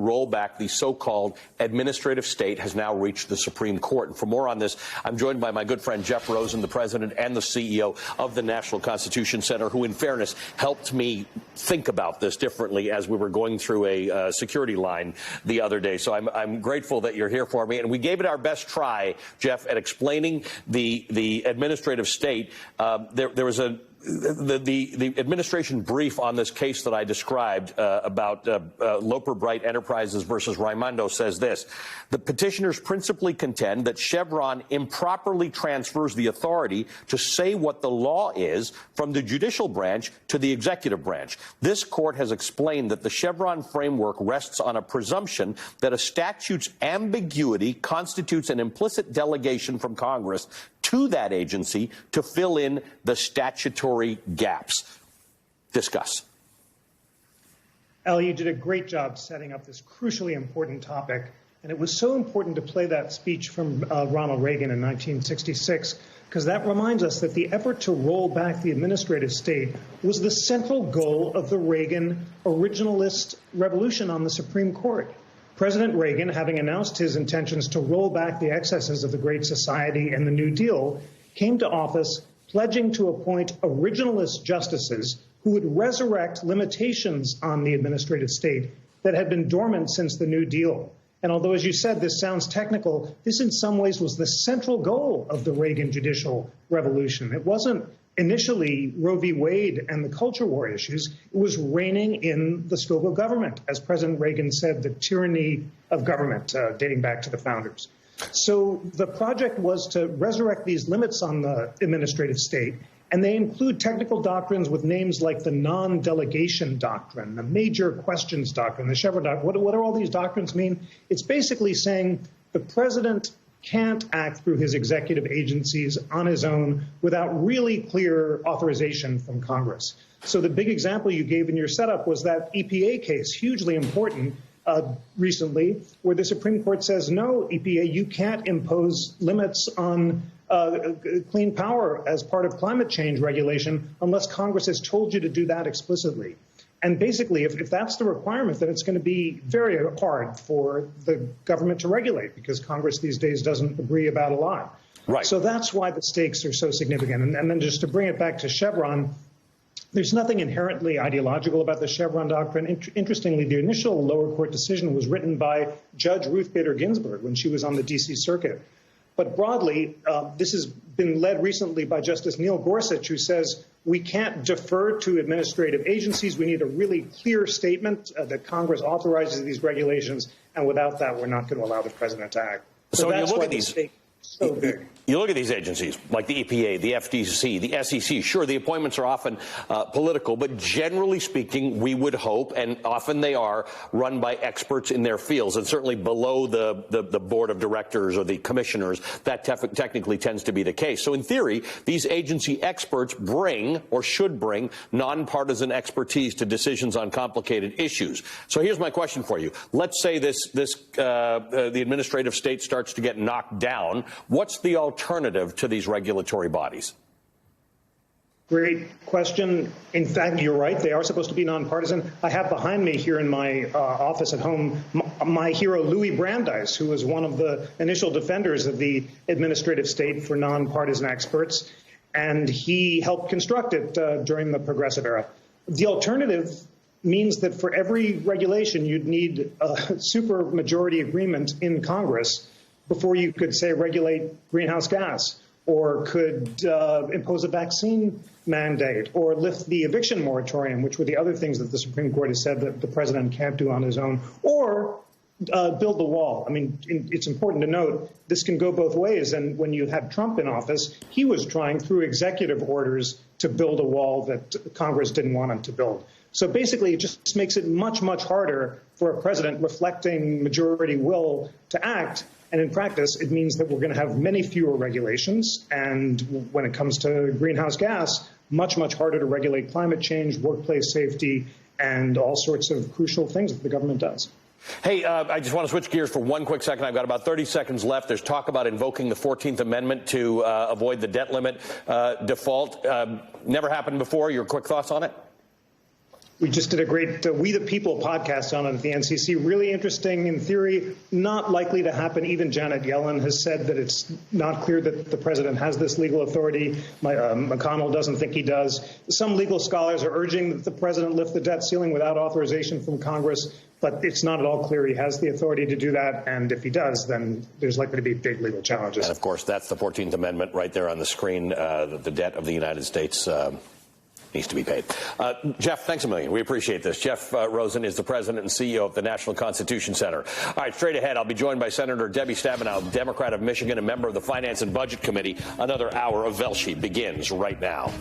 roll back the so-called administrative state has now reached the Supreme Court. And for more on this, I'm joined by my good friend Jeff Rosen, the president and the CEO of the National Constitution Center, who, in fairness, helped me think about this differently as we were going through a security line the other day. So I'm grateful that you're here for me. And we gave it our best try, Jeff, at explaining the administrative state. There was the administration brief on this case that I described about Loper Bright Enterprises versus Raimondo says this: the petitioners principally contend that Chevron improperly transfers the authority to say what the law is from the judicial branch to the executive branch. This court has explained that the Chevron framework rests on a presumption that a statute's ambiguity constitutes an implicit delegation from Congress to that agency to fill in the statutory gaps. Discuss. Al, you did a great job setting up this crucially important topic, and it was so important to play that speech from Ronald Reagan in 1966, because that reminds us that the effort to roll back the administrative state was the central goal of the Reagan originalist revolution on the Supreme Court. President Reagan, having announced his intentions to roll back the excesses of the Great Society and the New Deal, came to office pledging to appoint originalist justices who would resurrect limitations on the administrative state that had been dormant since the New Deal. And although, as you said, this sounds technical, this in some ways was the central goal of the Reagan judicial revolution. It wasn't initially Roe v. Wade and the culture war issues. It was reigning in the scope of government, as President Reagan said, the tyranny of government, dating back to the founders. So the project was to resurrect these limits on the administrative state, and they include technical doctrines with names like the non-delegation doctrine, the major questions doctrine, the Chevron doctrine. What do all these doctrines mean? It's basically saying the president can't act through his executive agencies on his own without really clear authorization from Congress. So the big example you gave in your setup was that EPA case, hugely important recently, where the Supreme Court says, no, EPA, you can't impose limits on clean power as part of climate change regulation unless Congress has told you to do that explicitly. And basically, if that's the requirement, then it's going to be very hard for the government to regulate, because Congress these days doesn't agree about a lot. Right. So that's why the stakes are so significant. And then just to bring it back to Chevron, there's nothing inherently ideological about the Chevron doctrine. Interestingly, the initial lower court decision was written by Judge Ruth Bader Ginsburg when she was on the D.C. Circuit. But broadly, this has been led recently by Justice Neil Gorsuch, who says we can't defer to administrative agencies. We need a really clear statement that Congress authorizes these regulations, and without that, we're not going to allow the president to act. So that's why the stake is so big. You look at these agencies like the EPA, the FTC, the SEC. Sure, the appointments are often political, but generally speaking, we would hope, and often they are, run by experts in their fields, and certainly below the board of directors or the commissioners, that technically tends to be the case. So in theory, these agency experts bring, or should bring, nonpartisan expertise to decisions on complicated issues. So here's my question for you. Let's say the administrative state starts to get knocked down. What's the alternative to these regulatory bodies? Great question. In fact, you're right. They are supposed to be nonpartisan. I have behind me here in my office at home my hero, Louis Brandeis, who was one of the initial defenders of the administrative state for nonpartisan experts, and he helped construct it during the progressive era. The alternative means that for every regulation, you'd need a supermajority agreement in Congress before you could, say, regulate greenhouse gas, or could impose a vaccine mandate, or lift the eviction moratorium, which were the other things that the Supreme Court has said that the president can't do on his own, or build the wall. I mean, it's important to note this can go both ways. And when you had Trump in office, he was trying through executive orders to build a wall that Congress didn't want him to build. So basically, it just makes it much, much harder for a president reflecting majority will to act. And in practice, it means that we're going to have many fewer regulations. And when it comes to greenhouse gas, much, much harder to regulate climate change, workplace safety, and all sorts of crucial things that the government does. Hey, I just want to switch gears for one quick second. I've got about 30 seconds left. There's talk about invoking the 14th Amendment to avoid the debt limit default. Never happened before. Your quick thoughts on it? We just did a great We the People podcast on it at the NCC. Really interesting in theory, not likely to happen. Even Janet Yellen has said that it's not clear that the president has this legal authority. McConnell doesn't think he does. Some legal scholars are urging that the president lift the debt ceiling without authorization from Congress, but it's not at all clear he has the authority to do that. And if he does, then there's likely to be big legal challenges. And, of course, that's the 14th Amendment right there on the screen. The debt of the United States needs to be paid. Jeff, thanks a million. We appreciate this. Jeff Rosen is the president and CEO of the National Constitution Center. All right, straight ahead, I'll be joined by Senator Debbie Stabenow, Democrat of Michigan and member of the Finance and Budget Committee. Another hour of Velshi begins right now.